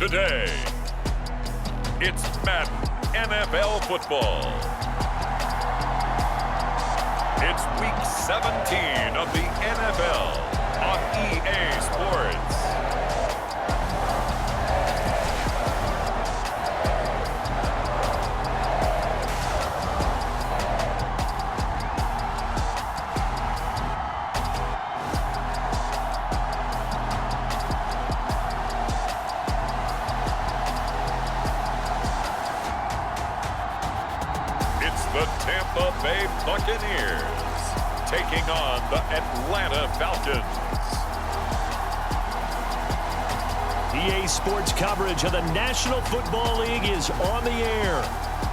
today. It's Madden NFL football. It's week 17 of the NFL on EA Sports. The Tampa Bay Bucaneers taking on the Atlanta Falcons. EA Sports coverage of the National Football League is on the air.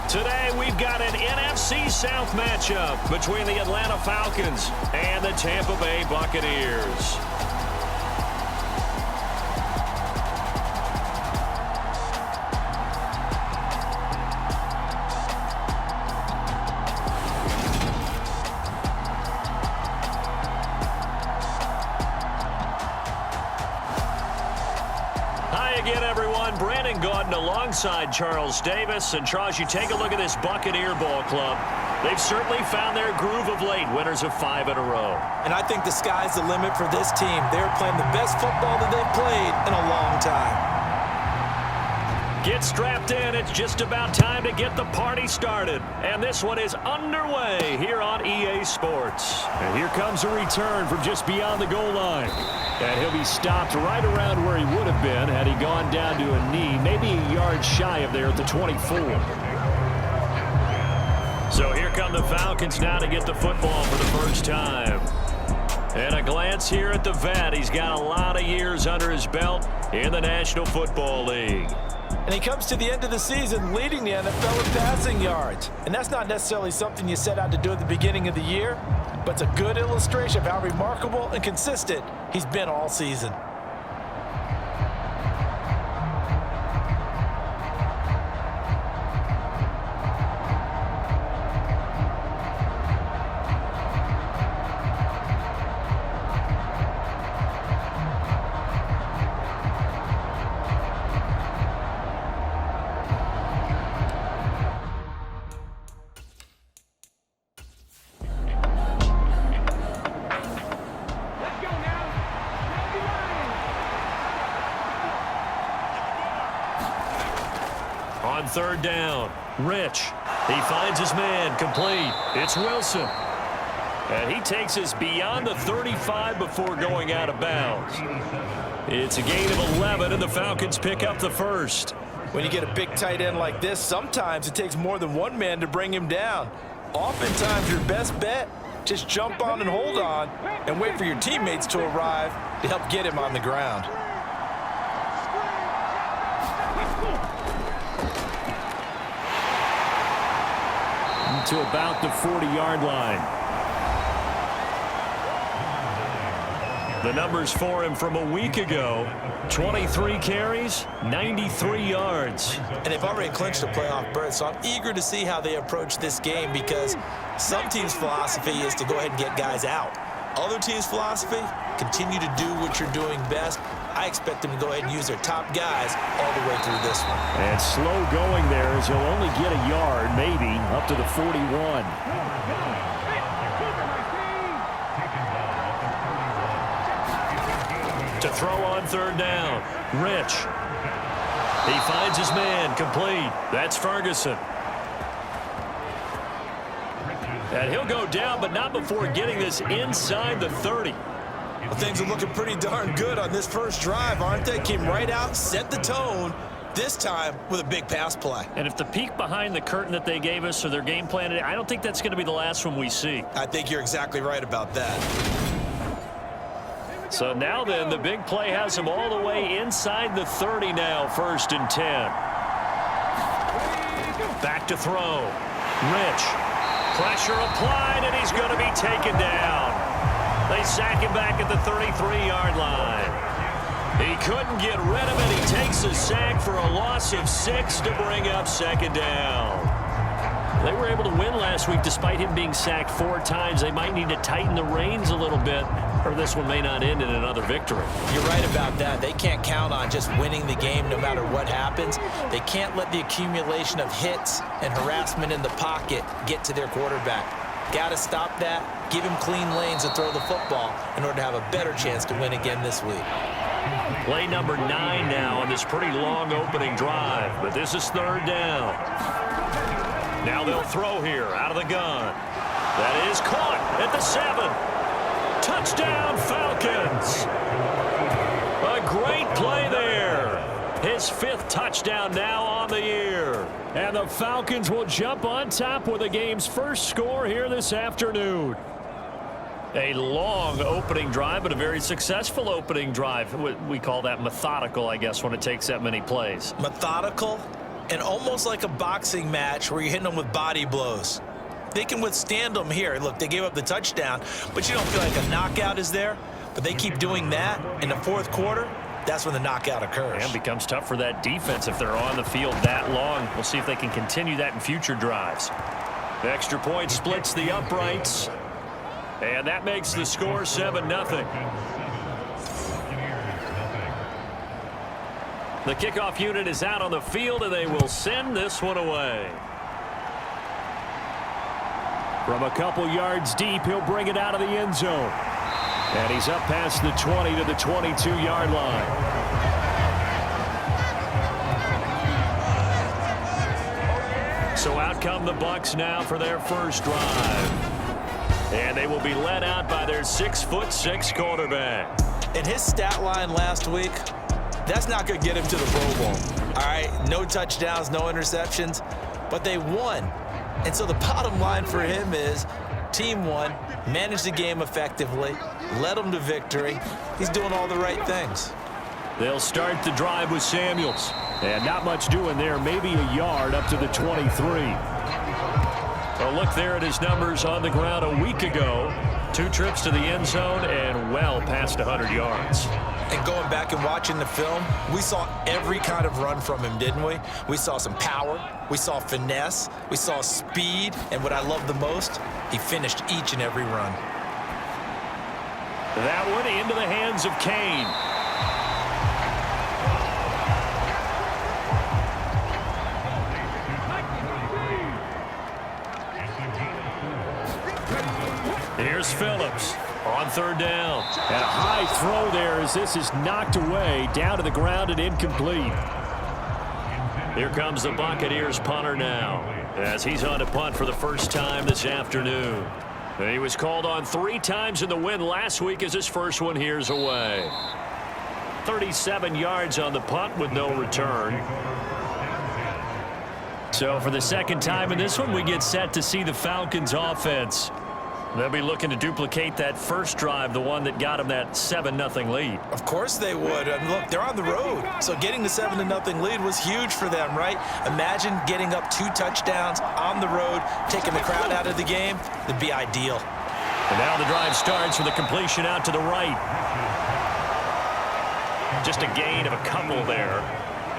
Today we've got an NFC South matchup between the Atlanta Falcons and the Tampa Bay Buccaneers. Again, everyone, Brandon Gaudin alongside Charles Davis. And Charles, you take a look at this Buccaneer ball club. They've certainly found their groove of late, winners of 5 in a row. And I think the sky's the limit for this team. They're playing the best football that they've played in a long time. Get strapped in. It's just about time to get the party started. And this one is underway here on EA Sports. And here comes a return from just beyond the goal line. And he'll be stopped right around where he would have been had he gone down to a knee, maybe a yard shy of there at the 24. So here come the Falcons now to get the football for the first time. And a glance here at the vet. He's got a lot of years under his belt in the National Football League. And he comes to the end of the season leading the NFL in passing yards. And that's not necessarily something you set out to do at the beginning of the year, but it's a good illustration of how remarkable and consistent he's been all season. On third down, Rich. He finds his man, complete. It's Wilson. And he takes us beyond the 35 before going out of bounds. It's a gain of 11, and the Falcons pick up the first. When you get a big tight end like this, sometimes it takes more than one man to bring him down. Oftentimes, your best bet, just jump on and hold on and wait for your teammates to arrive to help get him on the ground. To about the 40-yard line. The numbers for him from a week ago: 23 carries, 93 yards. And they've already clinched a playoff berth, so I'm eager to see how they approach this game, because some teams' philosophy is to go ahead and get guys out. Other teams' philosophy, continue to do what you're doing best. I expect them to go ahead and use their top guys all the way through this one. And slow going there, as he'll only get a yard, maybe, up to the 41. To throw on third down, Rich. He finds his man, complete. That's Ferguson. And he'll go down, but not before getting this inside the 30. Well, things are looking pretty darn good on this first drive, aren't they? Came right out, set the tone, this time with a big pass play. And if the peek behind the curtain that they gave us or their game plan, I don't think that's going to be the last one we see. I think you're exactly right about that. So now then, the big play has him all the way inside the 30 now, 1st and 10. Back to throw. Rich. Pressure applied, and he's going to be taken down. They sack him back at the 33-yard line. He couldn't get rid of it. He takes a sack for a loss of 6 to bring up 2nd down. They were able to win last week despite him being sacked 4 times. They might need to tighten the reins a little bit, or this one may not end in another victory. You're right about that. They can't count on just winning the game no matter what happens. They can't let the accumulation of hits and harassment in the pocket get to their quarterback. Got to stop that, give him clean lanes to throw the football in order to have a better chance to win again this week. Play number 9 now on this pretty long opening drive, but this is 3rd down. Now they'll throw here out of the gun. That is caught at the 7. Touchdown, Falcons. A great play there. His 5th touchdown now on the year. And the Falcons will jump on top with the game's first score here this afternoon. A long opening drive, but a very successful opening drive. We call that methodical, I guess, when it takes that many plays. Methodical and almost like a boxing match where you're hitting them with body blows. They can withstand them here. Look, they gave up the touchdown, but you don't feel like a knockout is there. But they keep doing that in the 4th quarter. That's when the knockout occurs. And it becomes tough for that defense if they're on the field that long. We'll see if they can continue that in future drives. The extra point splits the uprights. And that makes the score 7-0. The kickoff unit is out on the field, and they will send this one away. From a couple yards deep, he'll bring it out of the end zone. And he's up past the 20 to the 22-yard line. So out come the Bucs now for their first drive. And they will be led out by their 6'6" quarterback. In his stat line last week, that's not going to get him to the Pro Bowl. All right, no touchdowns, no interceptions, but they won. And so the bottom line for him is team won, managed the game effectively, led them to victory. He's doing all the right things. They'll start the drive with Samuels. And not much doing there, maybe a yard up to the 23. A look there at his numbers on the ground a week ago. 2 trips to the end zone and well past 100 yards. And going back and watching the film, we saw every kind of run from him, didn't we? We saw some power, we saw finesse, we saw speed, and what I love the most, he finished each and every run. That one into the hands of Kane. Here's Phillips on 3rd down. And a high throw there as this is knocked away down to the ground and incomplete. Here comes the Buccaneers punter now as he's on to punt for the first time this afternoon. And he was called on 3 times in the win last week as his first one here's away. 37 yards on the punt with no return. So for the second time in this one, we get set to see the Falcons offense. They'll be looking to duplicate that first drive, the one that got them that 7-0 lead. Of course they would. And look, they're on the road. So getting the 7-0 lead was huge for them, right? Imagine getting up 2 touchdowns on the road, taking the crowd out of the game. It'd be ideal. And now the drive starts with a completion out to the right. Just a gain of a couple there.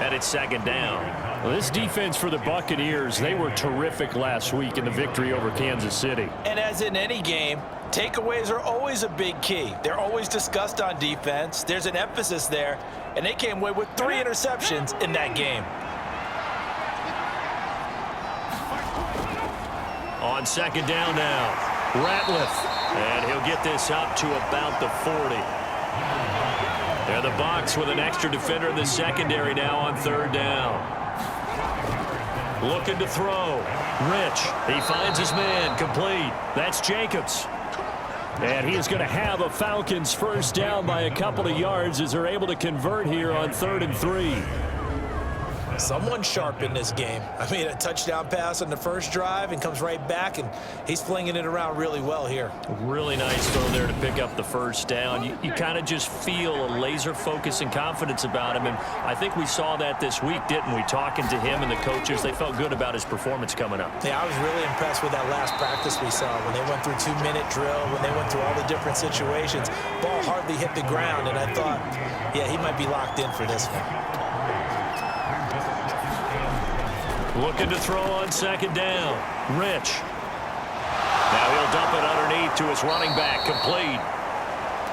And it's 2nd down. Well, this defense for the Buccaneers, they were terrific last week in the victory over Kansas City. And as in any game, takeaways are always a big key. They're always discussed on defense. There's an emphasis there, and they came away with 3 interceptions in that game. On 2nd down now, Ratliff, and he'll get this up to about the 40. They're the Bucs with an extra defender in the secondary now on 3rd down. Looking to throw. Rich, he finds his man, complete. That's Jacobs. And he is going to have a Falcons first down by a couple of yards as they're able to convert here on 3rd and 3. Someone sharp in this game. I mean, a touchdown pass on the first drive and comes right back, and he's flinging it around really well here. Really nice throw there to pick up the first down. You kind of just feel a laser focus and confidence about him, and I think we saw that this week, didn't we? Talking to him and the coaches, they felt good about his performance coming up. Yeah, I was really impressed with that last practice we saw when they went through 2-minute drill, when they went through all the different situations. Ball hardly hit the ground, and I thought, yeah, he might be locked in for this one. Looking to throw on second down. Rich. Now he'll dump it underneath to his running back. Complete.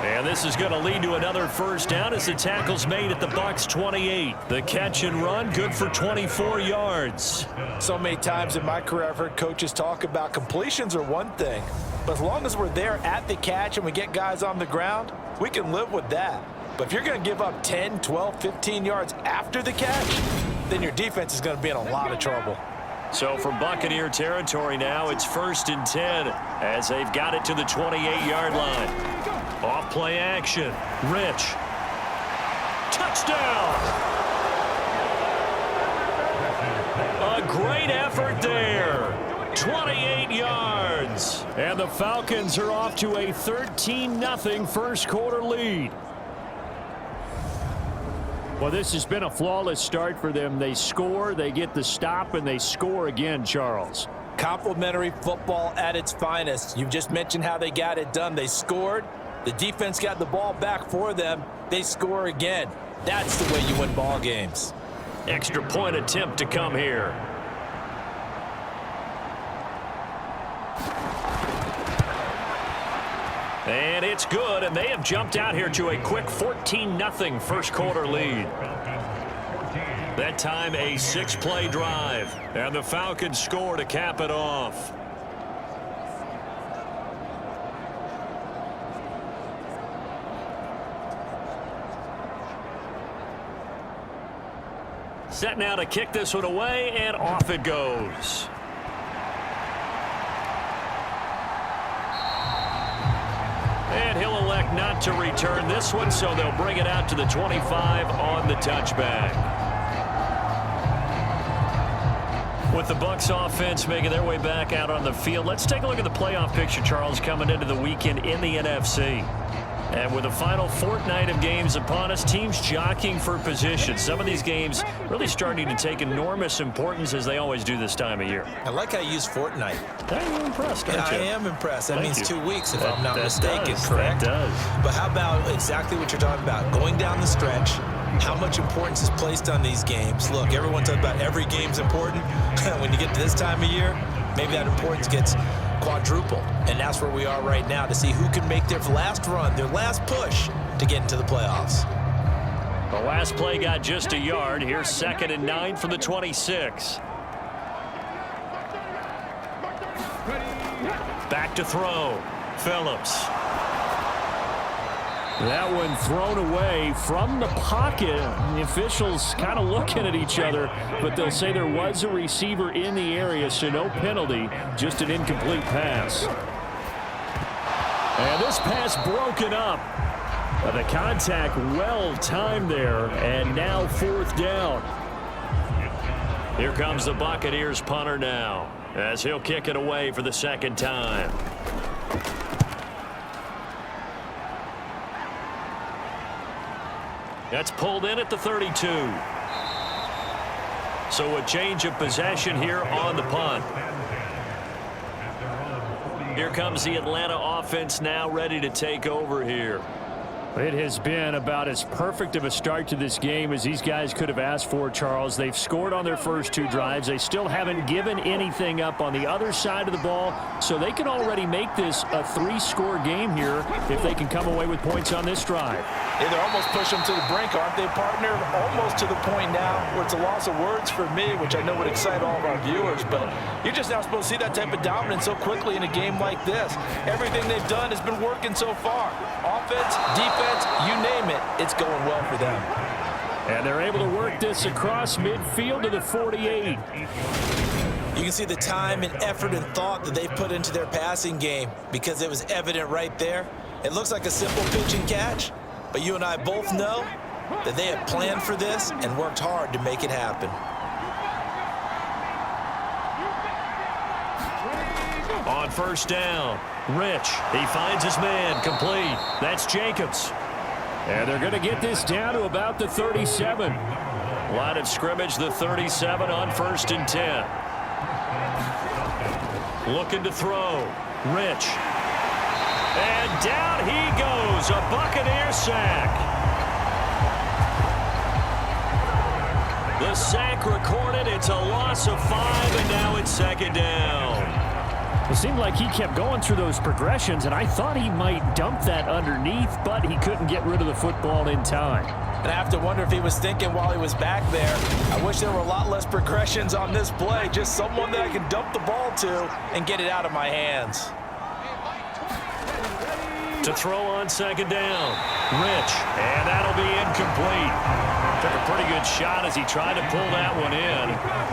And this is going to lead to another first down as the tackle's made at the Bucs 28. The catch and run, good for 24 yards. So many times in my career, I've heard coaches talk about completions are one thing. But as long as we're there at the catch and we get guys on the ground, we can live with that. But if you're going to give up 10, 12, 15 yards after the catch, then your defense is going to be in a lot of trouble. So from Buccaneer territory now, it's 1st and 10 as they've got it to the 28-yard line. Off play action. Rich. Touchdown! A great effort there. 28 yards. And the Falcons are off to a 13-0 first quarter lead. Well, this has been a flawless start for them. They score, they get the stop, and they score again, Charles. Complimentary football at its finest. You just mentioned how they got it done. They scored. The defense got the ball back for them. They score again. That's the way you win ball games. Extra point attempt to come here. And it's good, and they have jumped out here to a quick 14-0 first quarter lead. That time a 6-play drive, and the Falcons score to cap it off. Set now to kick this one away, and off it goes. And he'll elect not to return this one, so they'll bring it out to the 25 on the touchback. With the Bucs offense making their way back out on the field, let's take a look at the playoff picture, Charles, coming into the weekend in the NFC. And with the final fortnight of games upon us, teams jockeying for position. Some of these games really starting to take enormous importance as they always do this time of year. I like how you use fortnight. You're impressed, aren't you? I am impressed. That means 2 weeks, if I'm not that mistaken, does, correct? That does. But how about exactly what you're talking about? Going down the stretch, how much importance is placed on these games. Look, everyone talks about every game's important. When you get to this time of year, maybe that importance gets quadruple, and that's where we are right now to see who can make their last run, their last push to get into the playoffs. The last play got just a yard. Here's 2nd and 9 from the 26. Back to throw. Phillips. That one thrown away from the pocket. The officials kind of looking at each other, but they'll say there was a receiver in the area, so no penalty, just an incomplete pass. And this pass broken up. The contact well timed there, and now 4th down. Here comes the Buccaneers punter now, as he'll kick it away for the 2nd time. That's pulled in at the 32. So a change of possession here on the punt. Here comes the Atlanta offense now ready to take over here. It has been about as perfect of a start to this game as these guys could have asked for, Charles. They've scored on their first 2 drives. They still haven't given anything up on the other side of the ball, so they can already make this a 3-score game here if they can come away with points on this drive. Yeah, they're almost pushing them to the brink, aren't they, partner? Almost to the point now where it's a loss of words for me, which I know would excite all of our viewers, but you're just not supposed to see that type of dominance so quickly in a game like this. Everything they've done has been working so far. Offense, defense, you name it, it's going well for them. And they're able to work this across midfield to the 48. You can see the time and effort and thought that they've put into their passing game because it was evident right there. It looks like a simple pitch and catch, but you and I both know that they have planned for this and worked hard to make it happen. On 1st down, Rich, he finds his man, complete. That's Jacobs. And they're going to get this down to about the 37. Line of scrimmage, the 37 on 1st and 10. Looking to throw, Rich. And down he goes, a Buccaneer sack. The sack recorded. It's a loss of 5, and now it's second down. It seemed like he kept going through those progressions, and I thought he might dump that underneath, but he couldn't get rid of the football in time. And I have to wonder if he was thinking while he was back there, I wish there were a lot less progressions on this play. Just someone that I can dump the ball to and get it out of my hands. To throw on second down. Rich, and that'll be incomplete. Took a pretty good shot as he tried to pull that one in.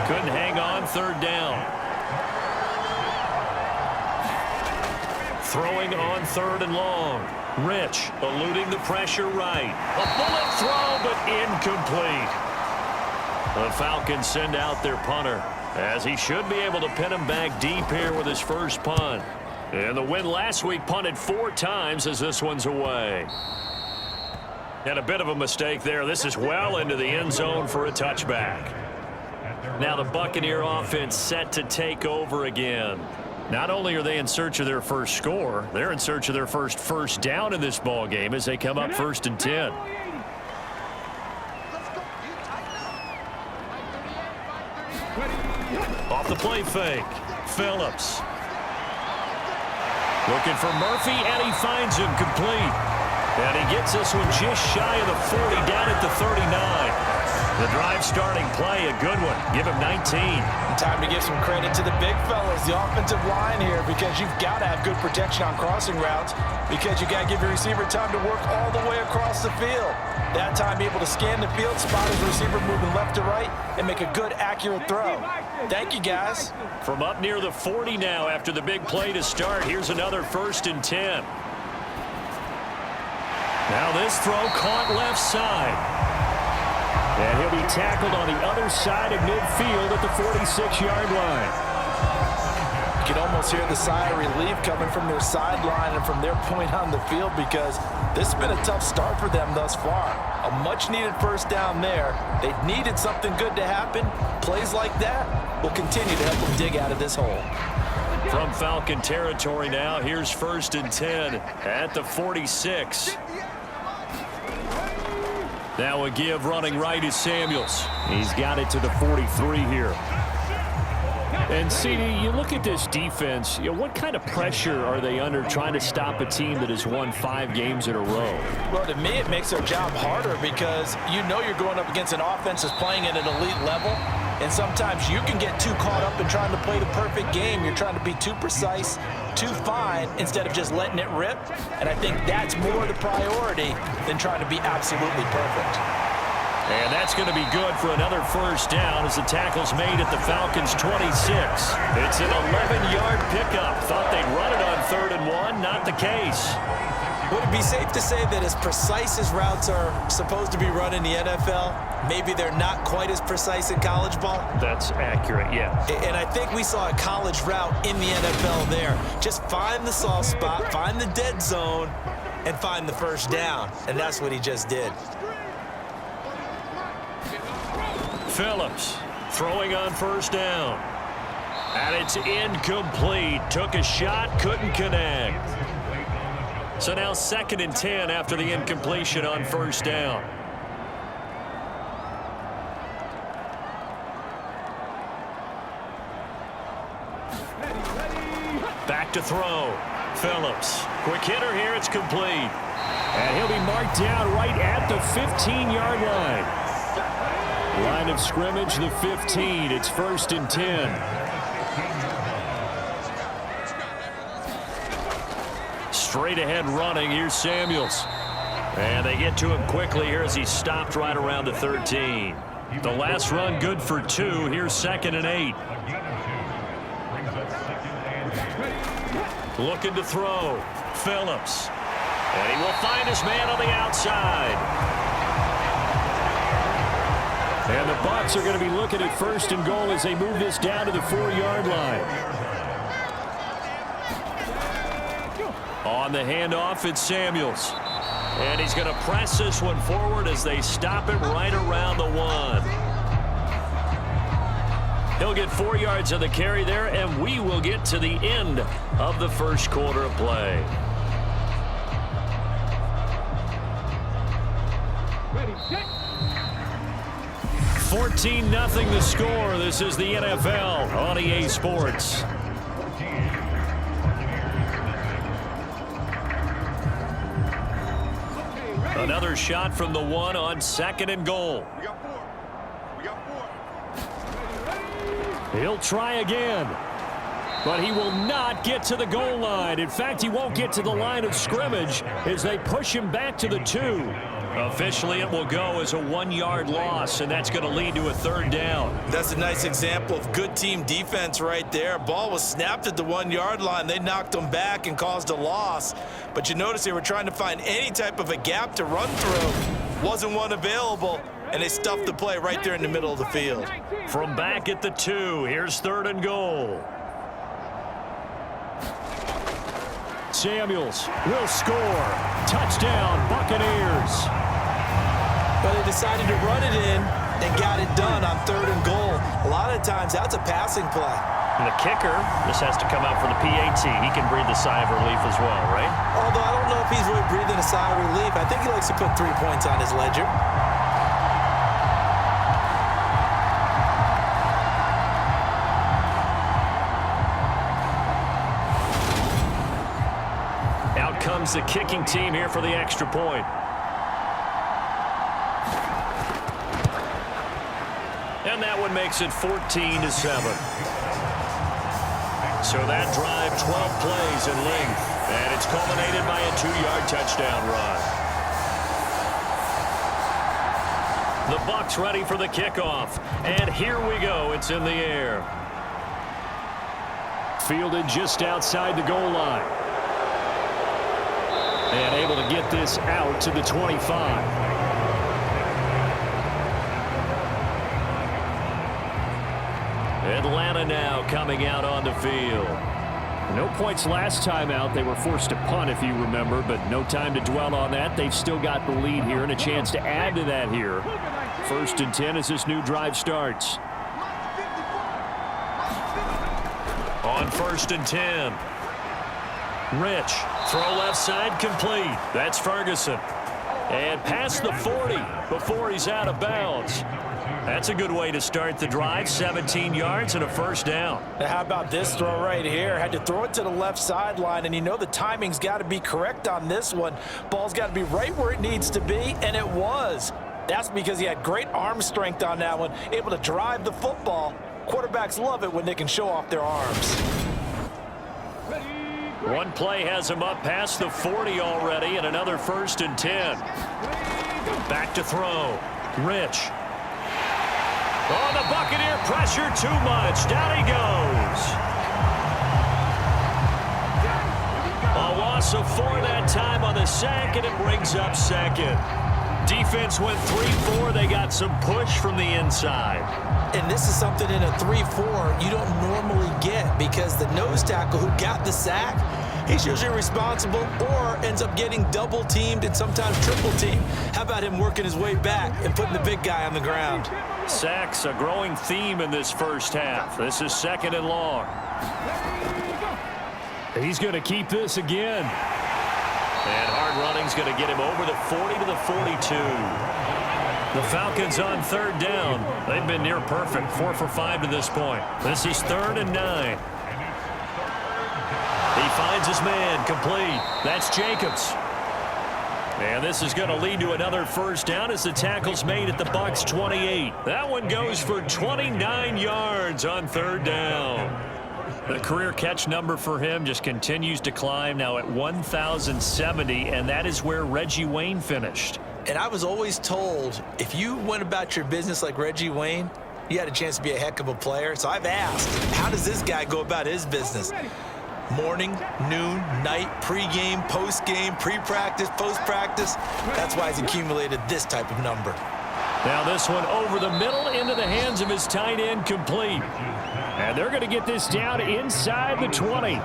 Couldn't hang on, third down. Throwing on third and long. Rich eluding the pressure right. A bullet throw, but incomplete. The Falcons send out their punter, as he should be able to pin him back deep here with his first punt. And the win last week punted 4 times as this one's away. And a bit of a mistake there. This is well into the end zone for a touchback. Now the Buccaneer offense set to take over again. Not only are they in search of their first score, they're in search of their first down in this ball game as they come up 1st and 10. Off the play fake. Phillips. Looking for Murphy, and he finds him complete. And he gets this one just shy of the 40, down at the 39. The drive starting play, a good one. Give him 19. Time to give some credit to the big fellas, the offensive line here, because you've got to have good protection on crossing routes, because you got to give your receiver time to work all the way across the field. That time able to scan the field, spot his receiver moving left to right, and make a good, accurate throw. Thank you, guys. From up near the 40 now after the big play to start, here's another 1st and 10. Now this throw caught left side. And he'll be tackled on the other side of midfield at the 46-yard line. You can almost hear the sigh of relief coming from their sideline and from their point on the field, because this has been a tough start for them thus far. A much-needed first down there. They needed something good to happen. Plays like that will continue to help them dig out of this hole. From Falcon territory now, here's 1st and 10 at the 46. Now a give running right is Samuels. He's got it to the 43 here. And, CD, you look at this defense, what kind of pressure are they under trying to stop a team that has won 5 games in a row? Well, to me, it makes their job harder, because you know you're going up against an offense that's playing at an elite level, and sometimes you can get too caught up in trying to play the perfect game. You're trying to be too precise, too fine, instead of just letting it rip, and I think that's more the priority than trying to be absolutely perfect. And that's going to be good for another first down as the tackle's made at the Falcons' 26. It's an 11-yard pickup. Thought they'd run it on 3rd and 1. Not the case. Would it be safe to say that as precise as routes are supposed to be run in the NFL, maybe they're not quite as precise in college ball? That's accurate, yeah. And I think we saw a college route in the NFL there. Just find the soft spot, find the dead zone, and find the first down. And that's what he just did. Phillips throwing on first down. And it's incomplete. Took a shot, couldn't connect. So now 2nd and 10 after the incompletion on first down. Back to throw. Phillips. Quick hitter here. It's complete. And he'll be marked down right at the 15-yard line. Line of scrimmage, the 15. It's 1st and 10. Straight ahead running. Here's Samuels. And they get to him quickly here as he stopped right around the 13. The last run good for 2. Here's 2nd and 8. Looking to throw. Phillips. And he will find his man on the outside. And the Bucs are going to be looking at 1st and goal as they move this down to the 4-yard line. On the handoff, it's Samuels. And he's going to press this one forward as they stop him right around the 1. He'll get 4 yards of the carry there, and we will get to the end of the first quarter of play. 14-0 the score. This is the NFL on EA Sports. Another shot from the one on 2nd and goal. He'll try again. But he will not get to the goal line. In fact, he won't get to the line of scrimmage as they push him back to the 2. Officially, it will go as a 1-yard loss, and that's going to lead to a 3rd down. That's a nice example of good team defense right there. Ball was snapped at the 1-yard line. They knocked him back and caused a loss. But you notice they were trying to find any type of a gap to run through. Wasn't one available, and they stuffed the play right there in the middle of the field. From back at the 2, here's 3rd and goal. Samuels will score. Touchdown, Buccaneers. But they decided to run it in and got it done on 3rd and goal. A lot of times, that's a passing play. And the kicker, this has to come out for the PAT. He can breathe a sigh of relief as well, right? Although I don't know if he's really breathing a sigh of relief. I think he likes to put 3 points on his ledger. Out comes the kicking team here for the extra point. And that one makes it 14-7. So that drive, 12 plays in length. And it's culminated by a 2-yard touchdown run. The Bucs ready for the kickoff. And here we go. It's in the air. Fielded just outside the goal line. And able to get this out to the 25. Atlanta now coming out on the field. No points last time out. They were forced to punt, if you remember, but no time to dwell on that. They've still got the lead here and a chance to add to that here. 1st and 10 as this new drive starts. On 1st and 10. Rich, throw left side complete. That's Ferguson. And past the 40 before he's out of bounds. That's a good way to start the drive. 17 yards and a 1st down. Now how about this throw right here? Had to throw it to the left sideline, and you know the timing's got to be correct on this one. Ball's got to be right where it needs to be, and it was. That's because he had great arm strength on that one, able to drive the football. Quarterbacks love it when they can show off their arms. One play has him up past the 40 already, and another 1st and 10. Back to throw. Rich. Oh, the Buccaneer pressure too much. Down he goes. A loss of 4 that time on the sack, and it brings up 2nd. Defense went 3-4. They got some push from the inside. And this is something in a 3-4 you don't normally get because the nose tackle who got the sack, he's usually responsible or ends up getting double teamed and sometimes triple teamed. How about him working his way back and putting the big guy on the ground? Sacks, a growing theme in this 1st half. This is 2nd and long. He's going to keep this again. And hard running's going to get him over the 40 to the 42. The Falcons on 3rd down. They've been near perfect, 4 for 5 to this point. This is 3rd and 9. He finds his man, complete. That's Jacobs. And this is going to lead to another 1st down as the tackle's made at the Bucs 28. That one goes for 29 yards on 3rd down. The career catch number for him just continues to climb, now at 1,070, and that is where Reggie Wayne finished. And I was always told, if you went about your business like Reggie Wayne, you had a chance to be a heck of a player. So I've asked, how does this guy go about his business? Morning, noon, night, pregame, postgame, pre-practice, post-practice. That's why he's accumulated this type of number. Now this one over the middle into the hands of his tight end, complete. And they're going to get this down inside the 20.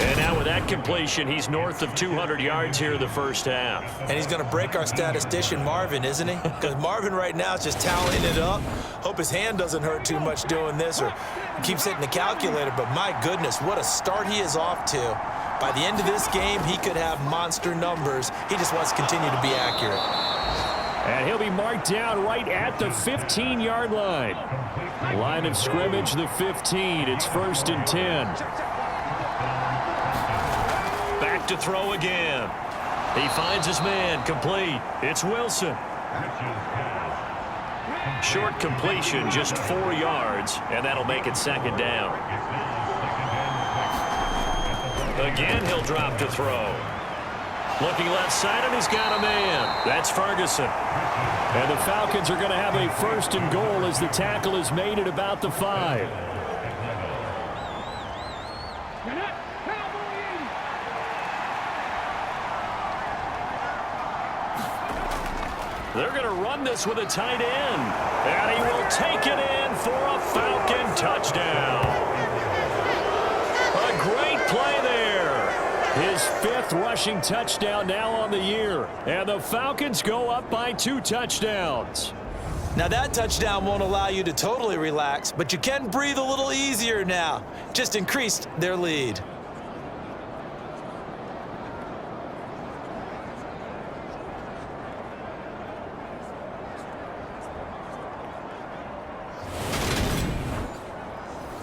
And now with that completion, he's north of 200 yards here in the 1st half. And he's going to break our statistician, Marvin, isn't he? Because Marvin right now is just tallying it up. Hope his hand doesn't hurt too much doing this or keeps hitting the calculator. But my goodness, what a start he is off to. By the end of this game, he could have monster numbers. He just wants to continue to be accurate. And he'll be marked down right at the 15-yard line. Line of scrimmage, the 15. It's 1st and 10. Back to throw again. He finds his man, complete. It's Wilson. Short completion, just 4 yards, and that'll make it 2nd down. Again, he'll drop to throw. Looking left side, and he's got a man. That's Ferguson. And the Falcons are going to have a 1st and goal as the tackle is made at about the 5. They're going to run this with a tight end. And he will take it in for a Falcon touchdown. A great play there. His 5th rushing touchdown now on the year. And the Falcons go up by 2 touchdowns. Now that touchdown won't allow you to totally relax, but you can breathe a little easier now. Just increased their lead.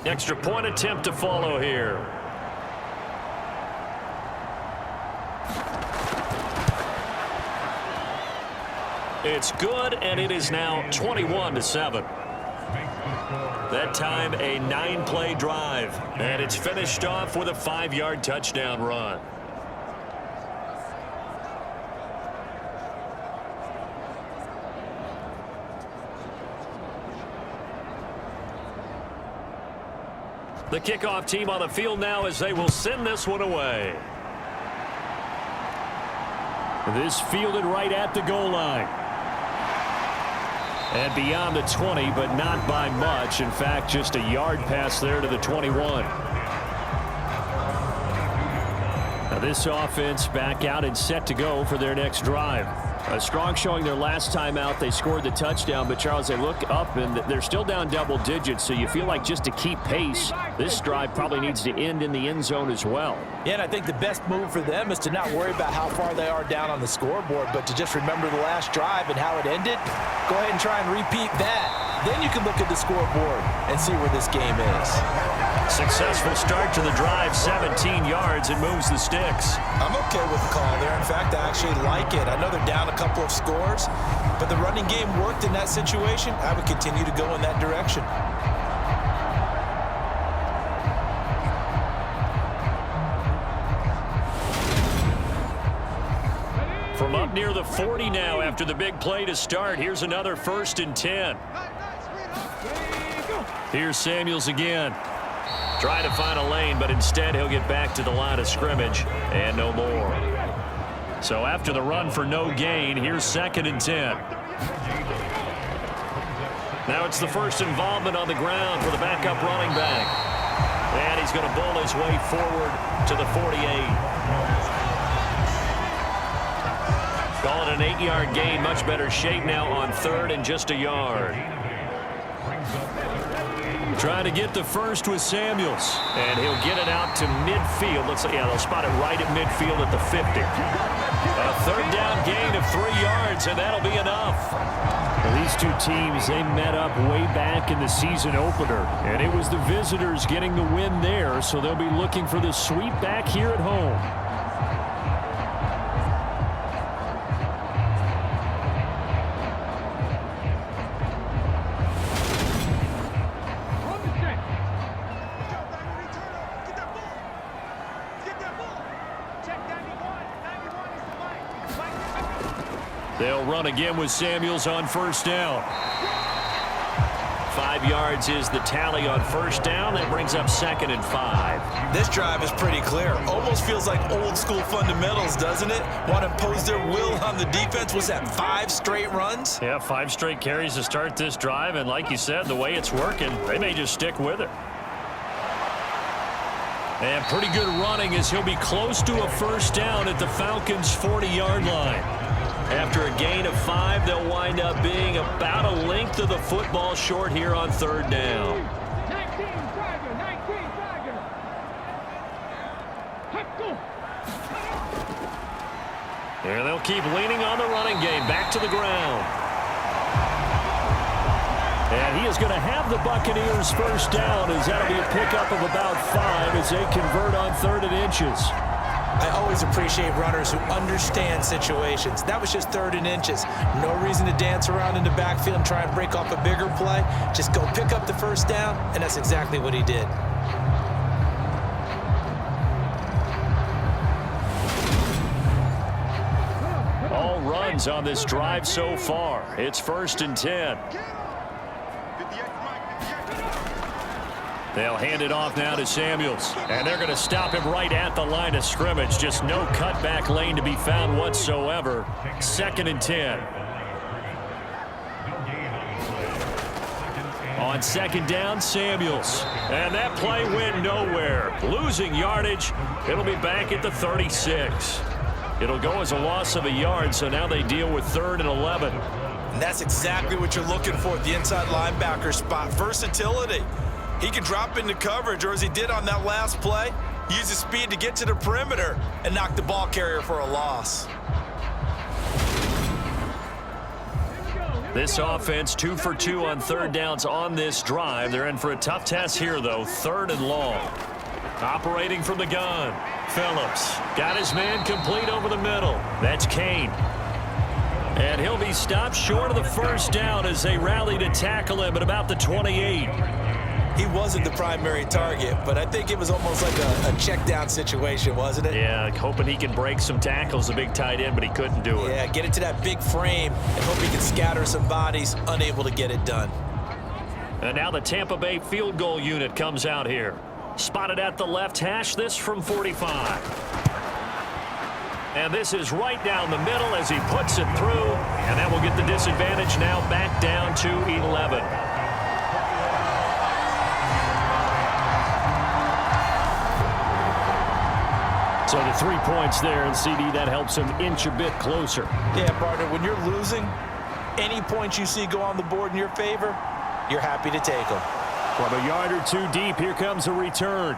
Extra point attempt to follow here. It's good, and it is now 21-7. That time, a 9-play drive, and it's finished off with a 5-yard touchdown run. The kickoff team on the field now as they will send this one away. This fielded right at the goal line. And beyond the 20, but not by much. In fact, just a yard pass there to the 21. Now this offense back out and set to go for their next drive. A strong showing their last time out. They scored the touchdown, but Charles, they look up and they're still down double digits, so you feel like just to keep pace, this drive probably needs to end in the end zone as well. Yeah, and I think the best move for them is to not worry about how far they are down on the scoreboard, but to just remember the last drive and how it ended. Go ahead and try and repeat that. Then you can look at the scoreboard and see where this game is. Successful start to the drive, 17 yards, and moves the sticks. I'm okay with the call there. In fact, I actually like it. I know they're down a couple of scores, but the running game worked in that situation. I would continue to go in that direction. From up near the 40 now after the big play to start. Here's another 1st and 10. Here's Samuels again. Try to find a lane, but instead he'll get back to the line of scrimmage and no more. So after the run for no gain, here's 2nd and 10. Now it's the first involvement on the ground for the backup running back. And he's going to bowl his way forward to the 48. Call it an 8-yard gain. Much better shape now on 3rd and just a yard. Trying to get the first with Samuels. And he'll get it out to midfield. They'll spot it right at midfield at the 50. A 3rd down gain of 3 yards, and that'll be enough. Well, these two teams, they met up way back in the season opener. And it was the visitors getting the win there, so they'll be looking for the sweep back here at home. They'll run again with Samuels on 1st down. 5 yards is the tally on 1st down. That brings up 2nd and 5. This drive is pretty clear. Almost feels like old school fundamentals, doesn't it? Want to impose their will on the defense. Was that 5 straight runs? Yeah, 5 straight carries to start this drive. And like you said, the way it's working, they may just stick with it. And pretty good running as he'll be close to a 1st down at the Falcons' 40-yard line. After a gain of 5, they'll wind up being about a length of the football short here on 3rd down. And they'll keep leaning on the running game. Back to the ground. And he is going to have the Buccaneers first down, as that'll be a pickup of about 5 as they convert on 3rd and inches. I always appreciate runners who understand situations. That was just 3rd and inches. No reason to dance around in the backfield and try and break off a bigger play. Just go pick up the first down, and that's exactly what he did. All runs on this drive so far. It's 1st and 10. They'll hand it off now to Samuels. And they're going to stop him right at the line of scrimmage. Just no cutback lane to be found whatsoever. 2nd and 10. On 2nd down, Samuels. And that play went nowhere. Losing yardage. It'll be back at the 36. It'll go as a loss of a yard, so now they deal with 3rd and 11. And that's exactly what you're looking for at the inside linebacker spot. Versatility. He can drop into coverage, or as he did on that last play, use his speed to get to the perimeter and knock the ball carrier for a loss. This offense 2 for 2 on 3rd downs on this drive. They're in for a tough test here, though. 3rd and long. Operating from the gun. Phillips got his man complete over the middle. That's Kane. And he'll be stopped short of the first down as they rally to tackle him at about the 28. He wasn't the primary target, but I think it was almost like a check down situation, wasn't it? Yeah, hoping he can break some tackles, the big tight end, but he couldn't do it. Yeah, get into that big frame and hope he can scatter some bodies, unable to get it done. And now the Tampa Bay field goal unit comes out here. Spotted at the left hash, this from 45. And this is right down the middle as he puts it through, and that will get the disadvantage now back down to 11. So the 3 points there, and CD, that helps him inch a bit closer. Yeah, partner, when you're losing, any points you see go on the board in your favor, you're happy to take them. From a yard or two deep, here comes a return.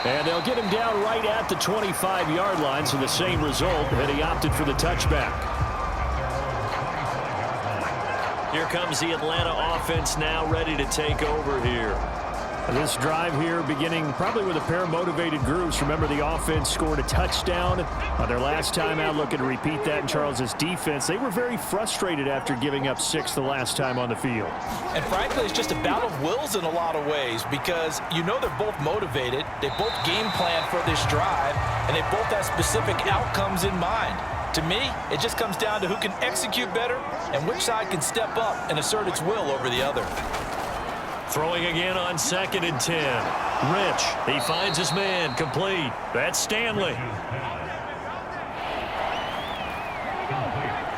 And they'll get him down right at the 25-yard line, so the same result, and he opted for the touchback. Here comes the Atlanta offense now ready to take over here. This drive here beginning probably with a pair of motivated groups. Remember, the offense scored a touchdown on their last time out. Looking to repeat that in Charles's defense. They were very frustrated after giving up 6 the last time on the field. And frankly, it's just a battle of wills in a lot of ways, because you know they're both motivated. They both game plan for this drive, and they both have specific outcomes in mind. To me, it just comes down to who can execute better and which side can step up and assert its will over the other. Throwing again on 2nd and 10. Rich, he finds his man, complete. That's Stanley.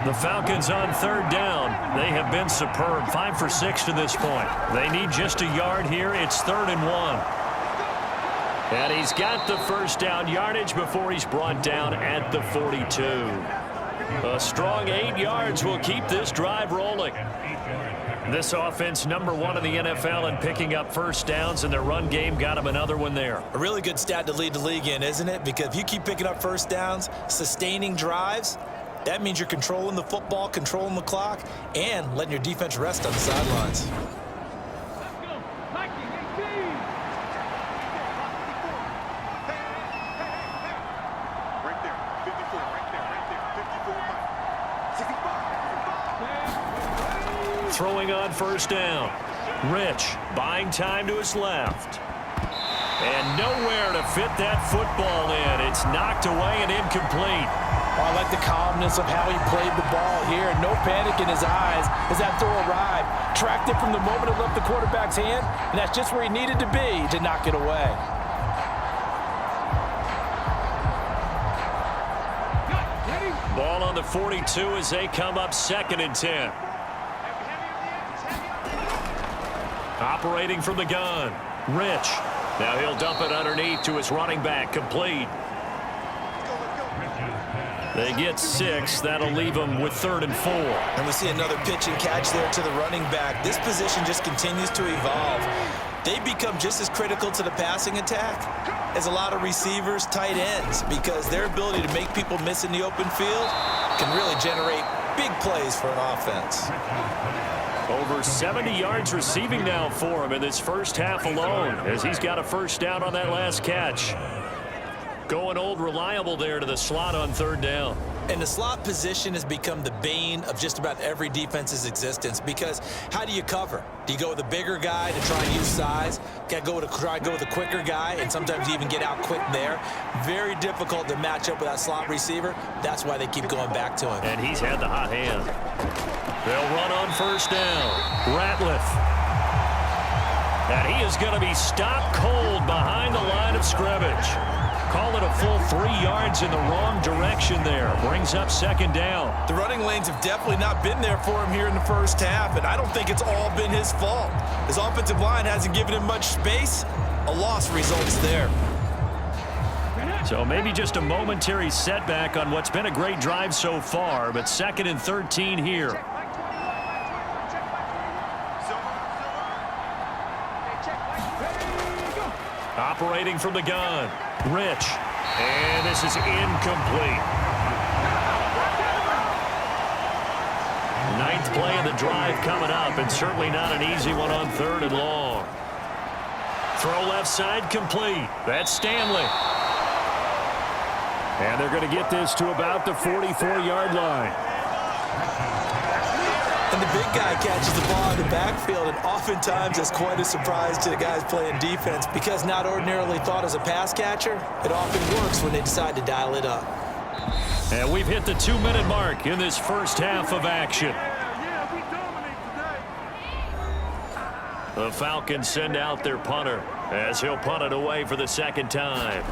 The Falcons on 3rd down. They have been superb, 5 for 6 to this point. They need just a yard here. It's 3rd and 1. And he's got the first down yardage before he's brought down at the 42. A strong 8 yards will keep this drive rolling. This offense number 1 in the NFL in picking up first downs, and their run game got him another one there. A really good stat to lead the league in, isn't it? Because if you keep picking up first downs, sustaining drives, that means you're controlling the football, controlling the clock, and letting your defense rest on the sidelines. Throwing on first down. Rich buying time to his left. And nowhere to fit that football in. It's knocked away and incomplete. Oh, I like the calmness of how he played the ball here. No panic in his eyes as that throw arrived. Tracked it from the moment it left the quarterback's hand, and that's just where he needed to be to knock it away. Ball on the 42 as they come up 2nd and 10. Operating from the gun. Rich. Now he'll dump it underneath to his running back. Complete. They get 6. That'll leave them with 3rd and 4. And we see another pitch and catch there to the running back. This position just continues to evolve. they become just as critical to the passing attack as a lot of receivers, tight ends, because their ability to make people miss in the open field can really generate big plays for an offense. Over 70 yards receiving now for him in this first half alone, as he's got a first down on that last catch. Going old reliable there to the slot on third down. And the slot position has become the bane of just about every defense's existence, because how do you cover? Do you go with a bigger guy to try and use size? Got to try and go with a quicker guy, and sometimes you even get out quick there. Very difficult to match up with that slot receiver. That's why they keep going back to him. And he's had the hot hand. They'll run on first down. Ratliff. And he is going to be stopped cold behind the line of scrimmage. Call it a full 3 yards in the wrong direction there. Brings up second down. The running lanes have definitely not been there for him here in the first half, and I don't think it's all been his fault. His offensive line hasn't given him much space. A loss results there. So maybe just a momentary setback on what's been a great drive so far, but 2nd and 13 here. Operating from the gun, Rich. And this is incomplete. 9th play of the drive coming up, and certainly not an easy one on 3rd and long. Throw left side complete. That's Stanley. And they're going to get this to about the 44-yard line. And the big guy catches the ball in the backfield, and oftentimes it's quite a surprise to the guys playing defense, because not ordinarily thought as a pass catcher, it often works when they decide to dial it up. And we've hit the 2-minute mark in this first half of action. The Falcons send out their punter as he'll punt it away for the second time.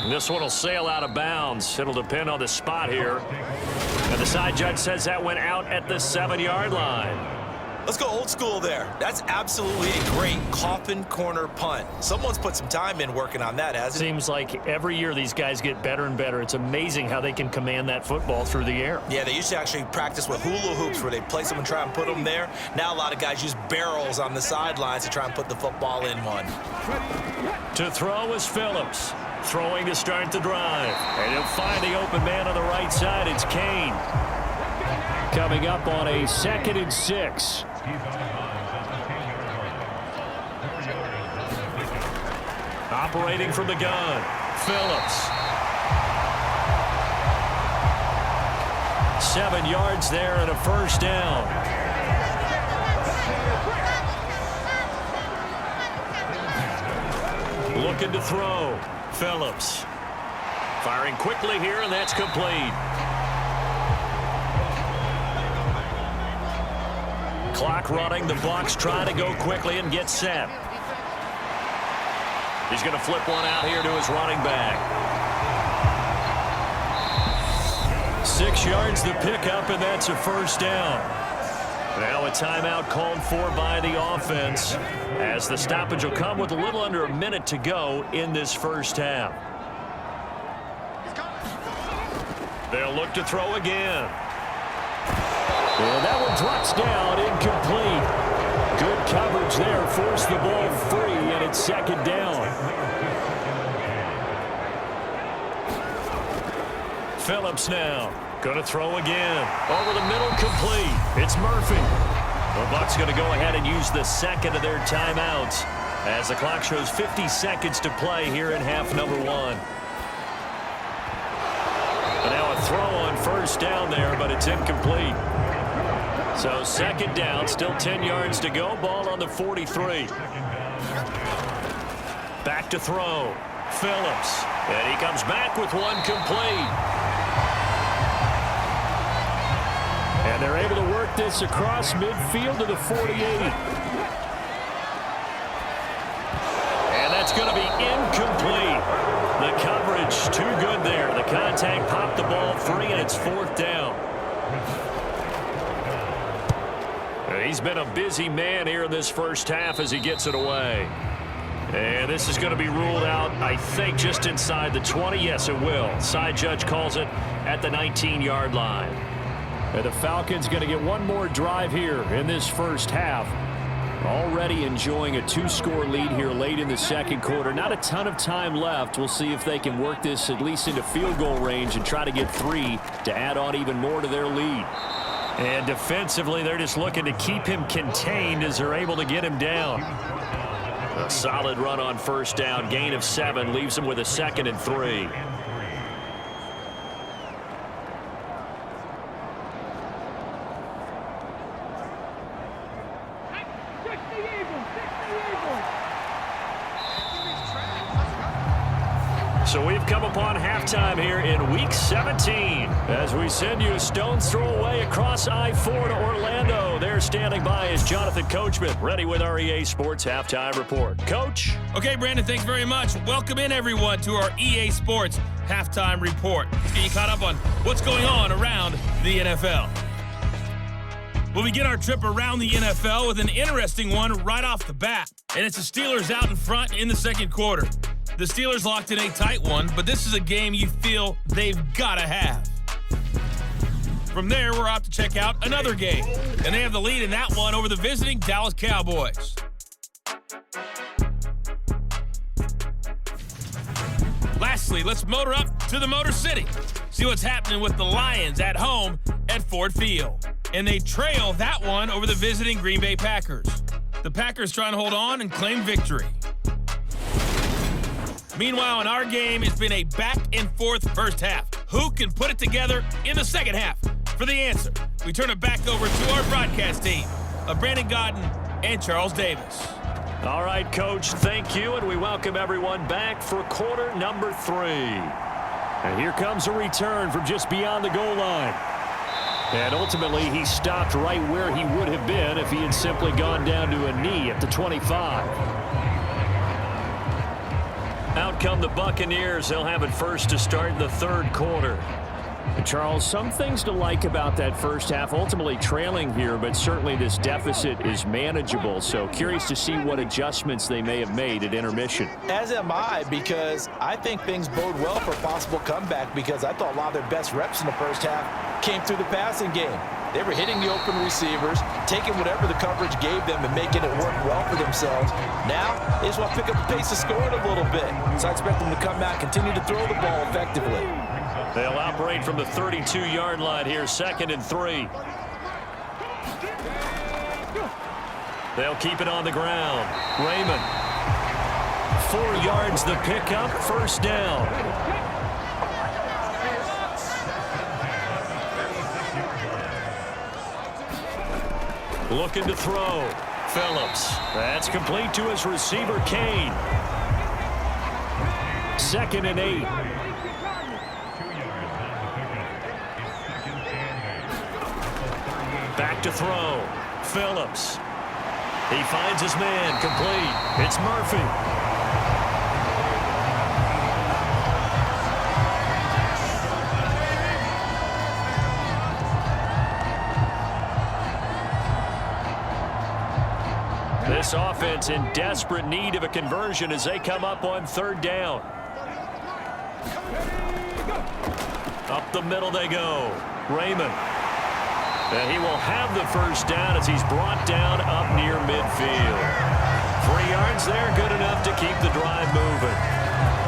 This one will sail out of bounds. It'll depend on the spot here. And the side judge says that went out at the 7-yard line. Let's go old school there. That's absolutely a great coffin corner punt. Someone's put some time in working on that, hasn't it? Seems like every year these guys get better and better. It's amazing how they can command that football through the air. Yeah, they used to actually practice with hula hoops where they place them and try and put them there. Now a lot of guys use barrels on the sidelines to try and put the football in one. To throw is Phillips. Throwing to start the drive. And he'll find the open man on the right side. It's Kane. Coming up on a 2nd and 6. Operating from the gun, Phillips. 7 yards there and a first down. Looking to throw, Phillips. Firing quickly here, and that's complete. Clock running, the Bucs trying to go quickly and get set. He's going to flip one out here to his running back. 6 yards the pickup, and that's a first down. Now a timeout called for by the offense, as the stoppage will come with a little under a minute to go in this first half. They'll look to throw again. And that one drops down, incomplete. Good coverage there, forced the ball free, and it's second down. Phillips now, going to throw again. Over the middle, complete. It's Murphy. The Bucs going to go ahead and use the second of their timeouts as the clock shows 50 seconds to play here in half number 1. And now a throw on first down there, but it's incomplete. So second down, still 10 yards to go. Ball on the 43. Back to throw. Phillips. And he comes back with one complete. And they're able to work this across midfield to the 48. And that's going to be incomplete. The coverage too good there. The contact popped the ball free, and it's fourth down. He's been a busy man here in this first half as he gets it away. And this is going to be ruled out, I think, just inside the 20. Yes, it will. Side judge calls it at the 19-yard line. And the Falcons going to get one more drive here in this first half. Already enjoying a 2-score lead here late in the second quarter. Not a ton of time left. We'll see if they can work this at least into field goal range and try to get 3 to add on even more to their lead. And defensively, they're just looking to keep him contained as they're able to get him down. A solid run on first down. Gain of 7 leaves him with a 2nd and 3. So we've come upon halftime here in Week 17 as we send you a stone's throw away across I-4 to Orlando. There standing by is Jonathan Coachman, ready with our EA Sports Halftime Report. Coach? Okay, Brandon, thanks very much. Welcome in, everyone, to our EA Sports Halftime Report. Let's get you caught up on what's going on around the NFL. We'll begin our trip around the NFL with an interesting one right off the bat. And it's the Steelers out in front in the second quarter. The Steelers locked in a tight one, but this is a game you feel they've got to have. From there, we're off to check out another game. And they have the lead in that one over the visiting Dallas Cowboys. Lastly, let's motor up to the Motor City. See what's happening with the Lions at home at Ford Field. And they trail that one over the visiting Green Bay Packers. The Packers trying to hold on and claim victory. Meanwhile, in our game, it's been a back-and-forth first half. Who can put it together in the second half? For the answer, we turn it back over to our broadcast team of Brandon Godden and Charles Davis. All right, Coach, thank you, and we welcome everyone back for quarter number 3. And here comes a return from just beyond the goal line. And ultimately, he stopped right where he would have been if he had simply gone down to a knee at the 25. Out come the Buccaneers. They'll have it first to start the third quarter. Charles, some things to like about that first half. Ultimately trailing here, but certainly this deficit is manageable. So curious to see what adjustments they may have made at intermission. As am I, because I think things bode well for a possible comeback, because I thought a lot of their best reps in the first half came through the passing game. They were hitting the open receivers, taking whatever the coverage gave them and making it work well for themselves. Now, they just want to pick up the pace of scoring a little bit. So I expect them to come out, continue to throw the ball effectively. They'll operate from the 32-yard line here, 2nd and 3. They'll keep it on the ground. Raymond. 4 yards the pickup, first down. Looking to throw. Phillips. That's complete to his receiver, Kane. 2nd and 8. Back to throw. Phillips. He finds his man, complete. It's Murphy. This offense in desperate need of a conversion as they come up on third down. Up the middle they go. Raymond. And he will have the first down as he's brought down up near midfield. 3 yards there, good enough to keep the drive moving.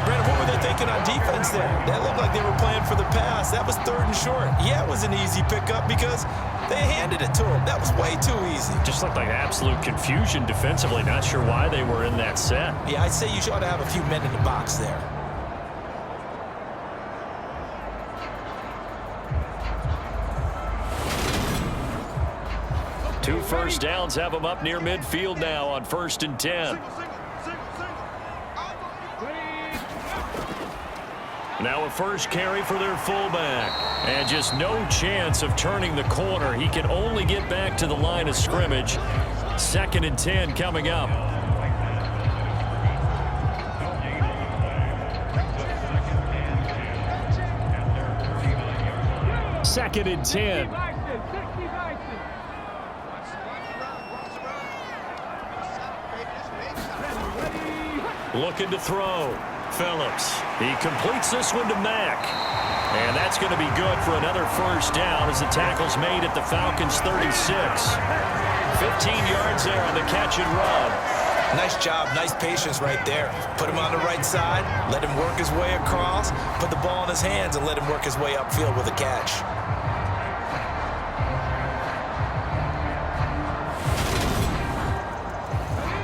Brandon, what were they thinking on defense there? That looked like they were playing for the pass. That was 3rd and short. Yeah, it was an easy pickup because they handed it to him. That was way too easy. Just looked like absolute confusion defensively. Not sure why they were in that set. Yeah, I'd say you ought to have a few men in the box there. Two first downs have them up near midfield now on 1st and 10. Now a first carry for their fullback. And just no chance of turning the corner. He can only get back to the line of scrimmage. 2nd and 10 coming up. Second and 10. Looking to throw. Phillips. He completes this one to Mack. And that's going to be good for another first down as the tackle's made at the Falcons' 36. 15 yards there on the catch and run. Nice job, nice patience right there. Put him on the right side, let him work his way across, put the ball in his hands, and let him work his way upfield with a catch.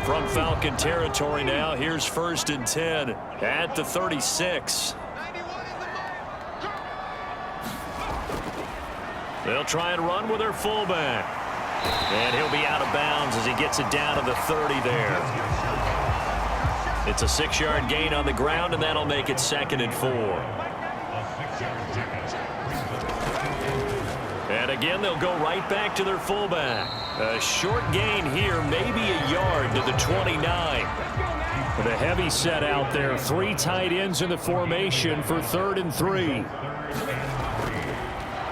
From Falcon territory now, here's 1st and 10 at the 36. They'll try and run with their fullback. And he'll be out of bounds as he gets it down to the 30 there. It's a 6-yard gain on the ground, and that'll make it 2nd and 4. And again, they'll go right back to their fullback. A short gain here, maybe a yard to the 29. With a heavy set out there, 3 tight ends in the formation for 3rd and 3.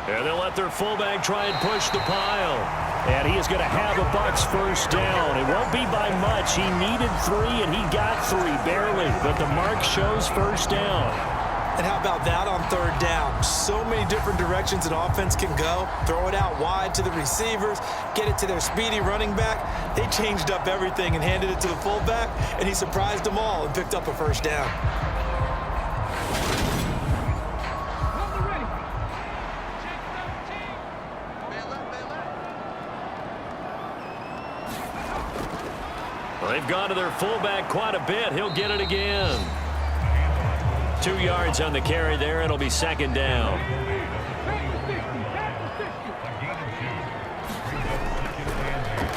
And they'll let their fullback try and push the pile. And he is going to have a Bucs first down. It won't be by much. He needed 3, and he got 3, barely. But the mark shows first down. And how about that on 3rd down? So many different directions an offense can go. Throw it out wide to the receivers, get it to their speedy running back. They changed up everything and handed it to the fullback, and he surprised them all and picked up a first down. They've gone to their fullback quite a bit. He'll get it again. 2 yards on the carry there. It'll be 2nd down.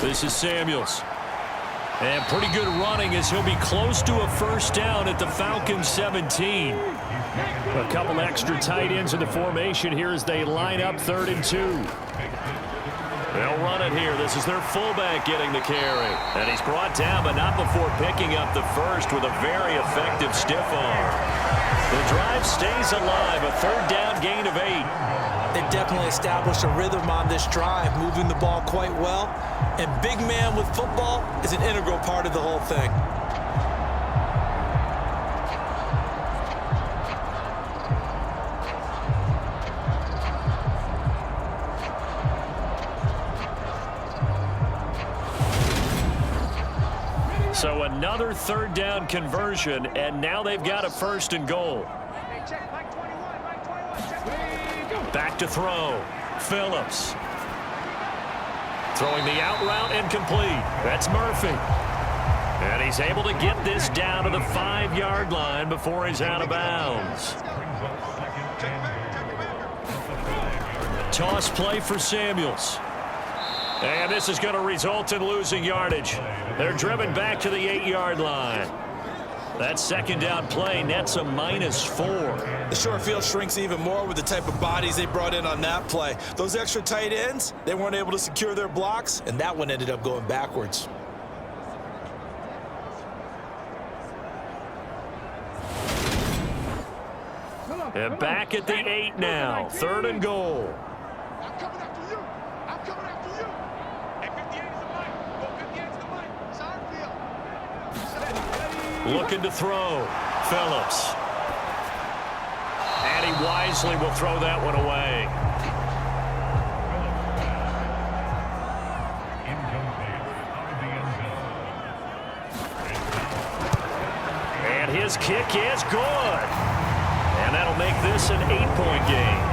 This is Samuels. And pretty good running as he'll be close to a first down at the Falcons 17. A couple extra tight ends in the formation here as they line up 3rd and 2. They'll run it here. This is their fullback getting the carry. And he's brought down, but not before picking up the first with a very effective stiff arm. The drive stays alive, a 3rd down gain of 8. They've definitely established a rhythm on this drive, moving the ball quite well. And big man with football is an integral part of the whole thing. So another 3rd down conversion, and now they've got a 1st and goal. Back to throw. Phillips. Throwing the out route incomplete. That's Murphy. And he's able to get this down to the 5-yard line before he's out of bounds. Toss play for Samuels. And this is going to result in losing yardage. They're driven back to the 8-yard line. That 2nd down play nets a -4. The short field shrinks even more with the type of bodies they brought in on that play. Those extra tight ends, they weren't able to secure their blocks, and that one ended up going backwards. And back at the 8 now. 3rd and goal. Looking to throw. Phillips. And he wisely will throw that one away. And his kick is good. And that'll make this an 8-point game.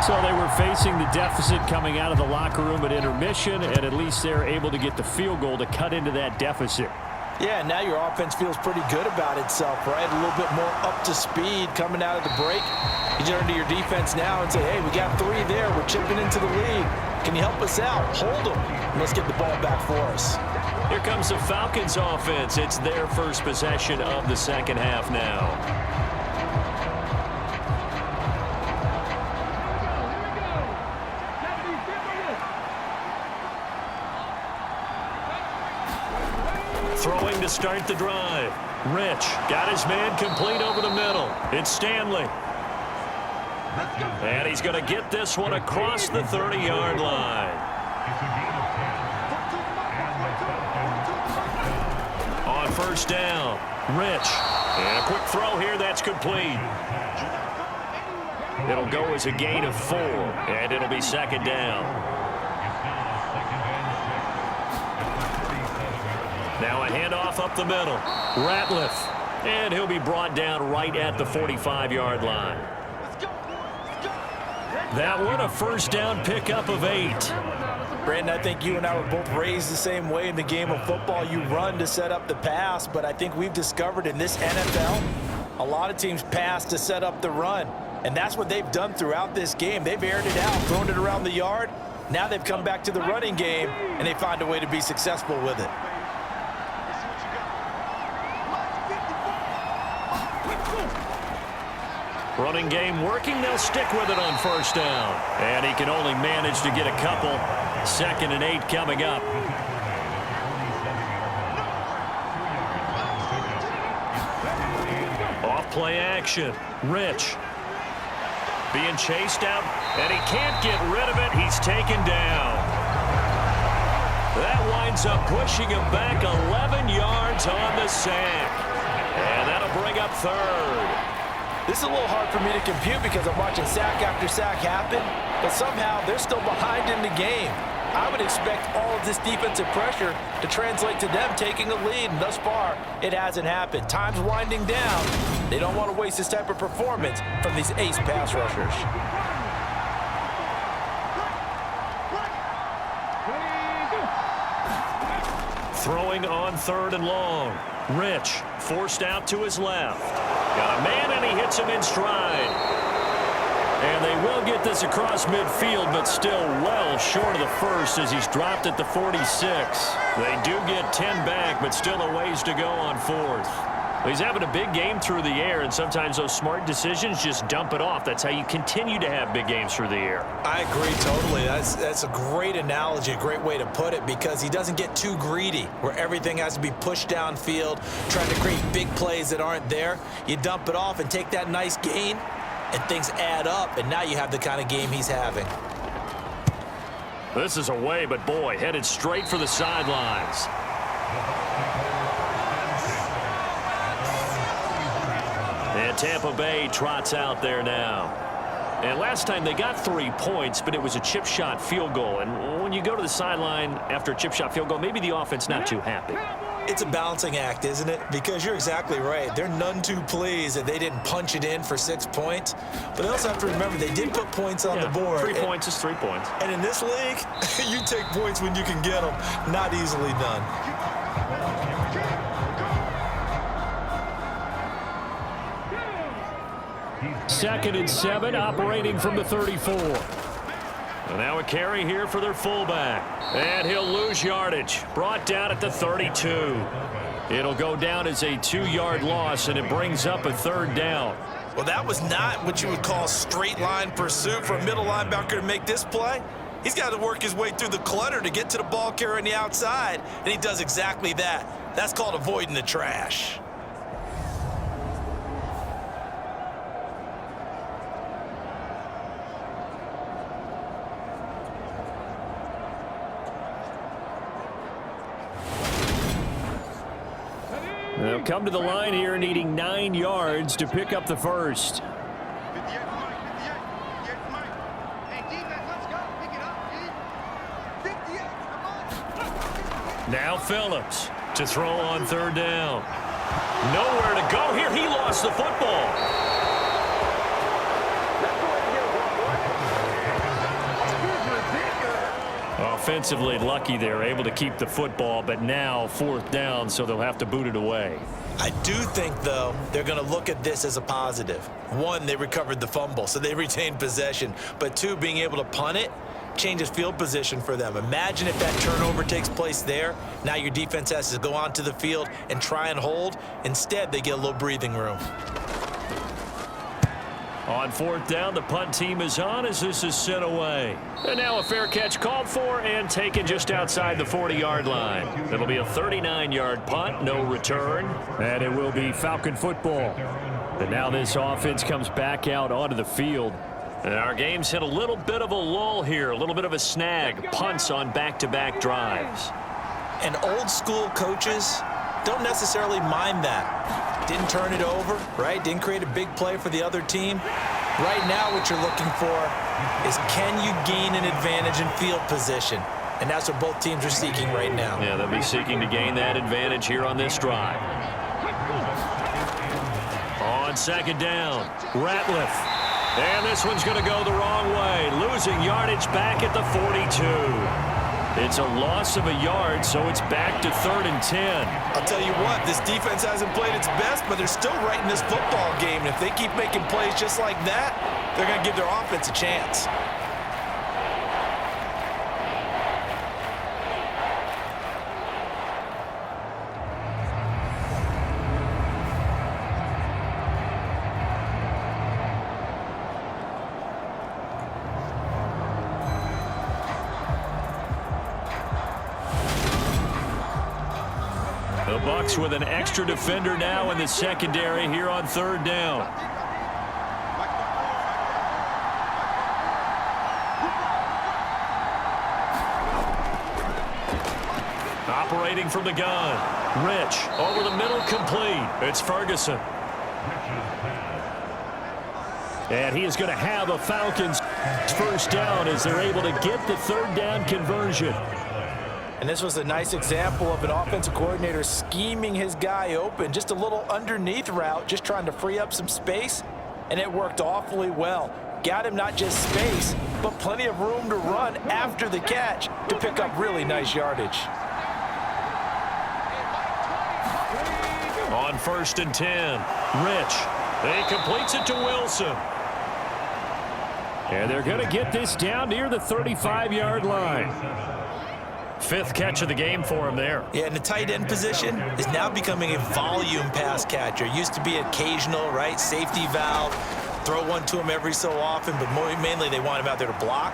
So they were facing the deficit coming out of the locker room at intermission, and at least they're able to get the field goal to cut into that deficit. Yeah, now your offense feels pretty good about itself, right? A little bit more up to speed coming out of the break. You turn to your defense now and say, hey, we got 3 there. We're chipping into the lead. Can you help us out? Hold them. And let's get the ball back for us. Here comes the Falcons offense. It's their first possession of the 2nd half now. Throwing to start the drive. Rich got his man complete over the middle. It's Stanley. And he's going to get this one across the 30-yard line. first down. Rich. And a quick throw here. That's complete. It'll go as a gain of 4, and it'll be second down. Now a handoff up the middle. Ratliff. And he'll be brought down right at the 45-yard line. That one a first down pickup of 8. Brandon, I think you and I were both raised the same way in the game of football. You run to set up the pass, but I think we've discovered in this NFL, a lot of teams pass to set up the run. And that's what they've done throughout this game. They've aired it out, thrown it around the yard. Now they've come back to the running game, and they find a way to be successful with it. Running game working. They'll stick with it on first down. And he can only manage to get a couple. 2nd and 8 coming up. Off play action. Rich. Being chased out, and he can't get rid of it. He's taken down. That winds up pushing him back 11 yards on the sack. And that'll bring up 3rd. This is a little hard for me to compute because I'm watching sack after sack happen, but somehow they're still behind in the game. I would expect all of this defensive pressure to translate to them taking a lead, and thus far, it hasn't happened. Time's winding down. They don't want to waste this type of performance from these ace pass rushers. Throwing on 3rd and long. Rich forced out to his left. Got a man, and he hits him in stride. And they will get this across midfield, but still well short of the first as he's dropped at the 46. They do get 10 back, but still a ways to go on 4th. He's having a big game through the air, and sometimes those smart decisions just dump it off. That's how you continue to have big games through the air. I agree totally. That's a great analogy, a great way to put it, because he doesn't get too greedy where everything has to be pushed downfield, trying to create big plays that aren't there. You dump it off and take that nice gain, and things add up, and now you have the kind of game he's having. This is away, but boy, headed straight for the sidelines. And Tampa Bay trots out there now. And last time they got 3 points, but it was a chip shot field goal. And when you go to the sideline after a chip shot field goal, maybe the offense not too happy. It's a balancing act, isn't it? Because you're exactly right. They're none too pleased that they didn't punch it in for 6 points. But they also have to remember they did put points on the board. 3 points is 3 points. And in this league, you take points when you can get them. Not easily done. Second and 7, operating from the 34. And now a carry here for their fullback. And he'll lose yardage. Brought down at the 32. It'll go down as a 2-yard loss, and it brings up a 3rd down. Well, that was not what you would call straight line pursuit for a middle linebacker to make this play. He's got to work his way through the clutter to get to the ball carrier on the outside, and he does exactly that. That's called avoiding the trash. They'll come to the line here needing 9 yards to pick up the first. Now Phillips to throw on 3rd down. Nowhere to go here. He lost the football. Offensively lucky they're able to keep the football, but now 4th down, so they'll have to boot it away. I do think, though, they're going to look at this as a positive. 1, they recovered the fumble, so they retained possession. But 2, being able to punt it changes field position for them. Imagine if that turnover takes place there. Now your defense has to go onto the field and try and hold. Instead, they get a little breathing room. On 4th down, the punt team is on as this is sent away. And now a fair catch called for and taken just outside the 40-yard line. It'll be a 39-yard punt, no return, and it will be Falcon football. And now this offense comes back out onto the field. And our game's hit a little bit of a lull here, a little bit of a snag. Punts on back-to-back drives. And old school coaches don't necessarily mind that. Didn't turn it over, right? Didn't create a big play for the other team. Right now what you're looking for is, can you gain an advantage in field position? And that's what both teams are seeking right now. Yeah, they'll be seeking to gain that advantage here on this drive. On second down, Ratliff. And this one's going to go the wrong way, losing yardage back at the 42. It's a loss of a yard, so it's back to 3rd and 10. I'll tell you what, this defense hasn't played its best, but they're still right in this football game. And if they keep making plays just like that, they're going to give their offense a chance. The Bucs with an extra defender now in the secondary here on 3rd down. Operating from the gun. Rich over the middle, complete. It's Ferguson. And he is going to have a Falcons first down as they're able to get the 3rd down conversion. And this was a nice example of an offensive coordinator scheming his guy open. Just a little underneath route, just trying to free up some space, and it worked awfully well. Got him not just space, but plenty of room to run after the catch to pick up really nice yardage. On 1st and 10, Rich. He completes it to Wilson. And they're going to get this down near the 35-yard line. 5th catch of the game for him there. Yeah, and the tight end position is now becoming a volume pass catcher. Used to be occasional, right? Safety valve, throw one to him every so often, but mainly they want him out there to block.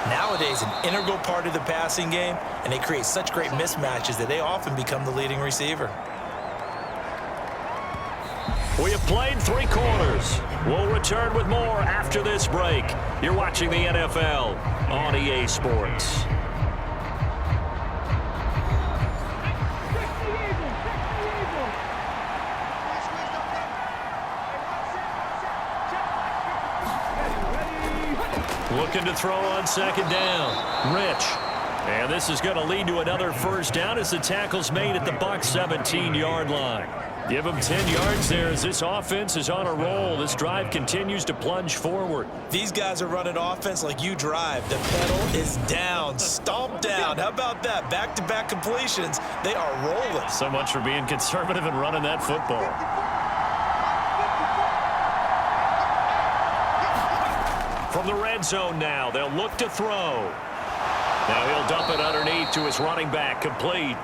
Nowadays, an integral part of the passing game, and they create such great mismatches that they often become the leading receiver. We have played 3 quarters. We'll return with more after this break. You're watching the NFL on EA Sports. Looking to throw on 2nd down. Rich. And this is going to lead to another first down as the tackle's made at the Bucs 17-yard line. Give them 10 yards there as this offense is on a roll. This drive continues to plunge forward. These guys are running offense like you drive. The pedal is down, stomp down. How about that? Back-to-back completions. They are rolling. So much for being conservative and running that football. From the red zone now, they'll look to throw. Now he'll dump it underneath to his running back, complete.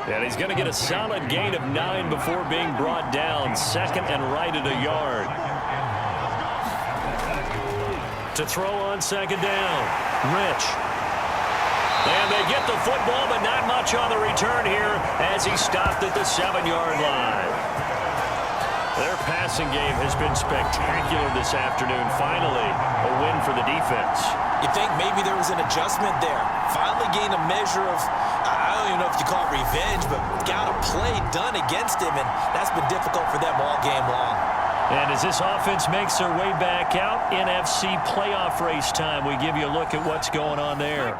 And he's going to get a solid gain of 9 before being brought down. 2nd and right at a yard. To throw on 2nd down, Rich. And they get the football, but not much on the return here as he stopped at the 7-yard line. Their passing game has been spectacular this afternoon. Finally, a win for the defense. You think maybe there was an adjustment there. Finally gained a measure of, I don't even know if you call it revenge, but got a play done against him, and that's been difficult for them all game long. And as this offense makes their way back out, NFC playoff race time, we give you a look at what's going on there.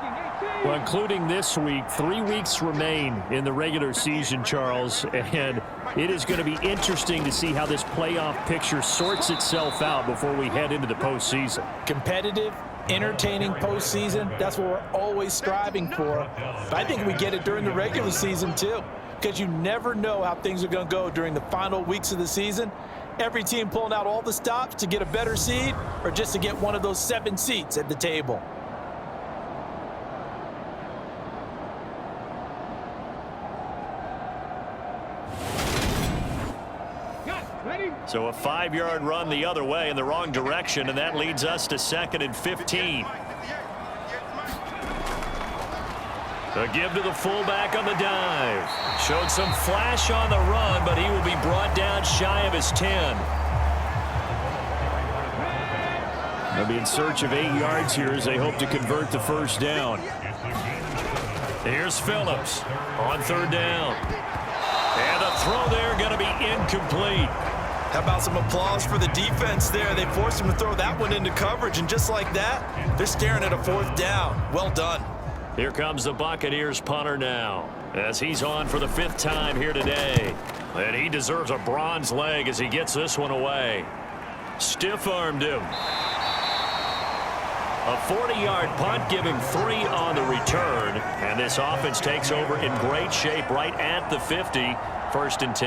Well, including this week, 3 weeks remain in the regular season, Charles, and it is going to be interesting to see how this playoff picture sorts itself out before we head into the postseason. Competitive, entertaining postseason, that's what we're always striving for. But I think we get it during the regular season, too, because you never know how things are going to go during the final weeks of the season. Every team pulling out all the stops to get a better seed or just to get one of those 7 seats at the table. So a 5-yard run the other way in the wrong direction, and that leads us to 2nd and 15. A give to the fullback on the dive. Showed some flash on the run, but he will be brought down shy of his 10. They'll be in search of 8 yards here as they hope to convert the first down. Here's Phillips on third down. And the throw there going to be incomplete. How about some applause for the defense there? They forced him to throw that one into coverage, and just like that, they're staring at a fourth down. Well done. Here comes the Buccaneers punter now, as he's on for the 5th time here today. And he deserves a bronze leg as he gets this one away. Stiff-armed him. A 40-yard punt, giving 3 on the return. And this offense takes over in great shape right at the 50. 1st and 10.